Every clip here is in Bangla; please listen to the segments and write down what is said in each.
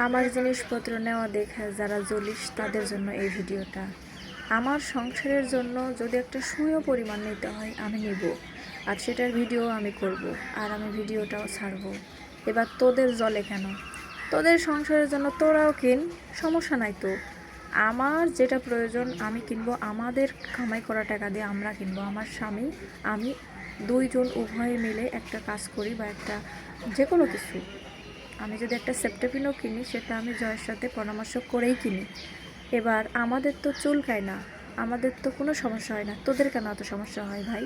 আমার জিনিসপত্র নেওয়া দেখে যারা জ্বলিস তাদের জন্য এই ভিডিওটা। আমার সংসারের জন্য যদি একটা সুইও পরিমাণ নিতে হয় আমি নিব, আর সেটার ভিডিও আমি করব, আর আমি ভিডিওটাও ছাড়বো। এবার তোদের জ্বলে কেন? তোদের সংসারের জন্য তোরাও কিন, সমস্যা নাই তো। আমার যেটা প্রয়োজন আমি কিনবো, আমাদের কামাই করা টাকা দিয়ে আমরা কিনবো। আমার স্বামী আমি দুইজন উভয়ে মিলে একটা কাজ করি, বা একটা যে কোনো কিছু। আমি যদি একটা সেপ্টেপিনও কিনি সেটা আমি জয়ের সাথে পরামর্শ করেই কিনি। এবার আমাদের তো চুলকায় না, আমাদের তো কোনো সমস্যা হয় না, তোদের কেন এত সমস্যা হয় ভাই?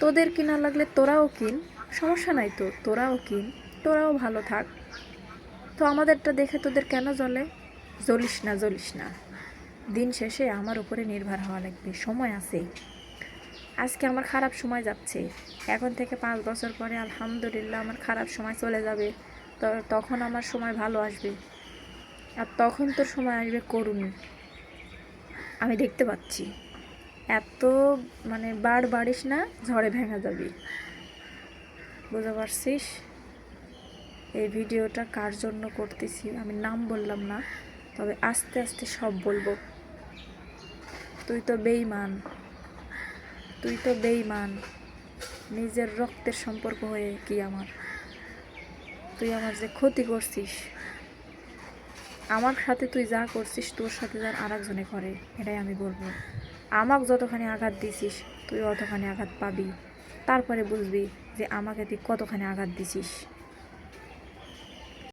তোদের কিনা লাগলে তোরাও কিন, সমস্যা নাই তো, তোরাও কিন, তোরাও ভালো থাক। তো আমাদেরটা দেখে তোদের কেন জ্বলে? জ্বলিস না, জ্বলিস না। দিন শেষে আমার উপরে নির্ভর হওয়া লাগবে, সময় আছে। আজকে আমার খারাপ সময় যাচ্ছে, এখন থেকে 5 বছর পরে আলহামদুলিল্লাহ আমার খারাপ সময় চলে যাবে, তো তখন আমার সময় ভালো আসবে। আর তখন তোর সময় আসবে করুণ। আমি দেখতে পাচ্ছি। এত বাড়িস না, ঝড়ে ভেঙে যাবি। বুঝতে পারছিস? এই ভিডিওটা কার জন্য করতেছি আমি নাম বললাম না, তবে আস্তে আস্তে সব বলবো। তুই তো বেঈমান, তুই তো বেঈমান। নিজের রক্তের সম্পর্ক হয়ে কি আমার? তুই আমার যে ক্ষতি করছিস, আমার সাথে তুই যা করছিস তোর সাথে যেন আরেকজনে করে, এটাই আমি বলবো। আমাকে যতখানি আঘাত দিছিস তুই অতখানি আঘাত পাবি, তারপরে বুঝবি যে আমাকে তুই কতখানি আঘাত দিছিস।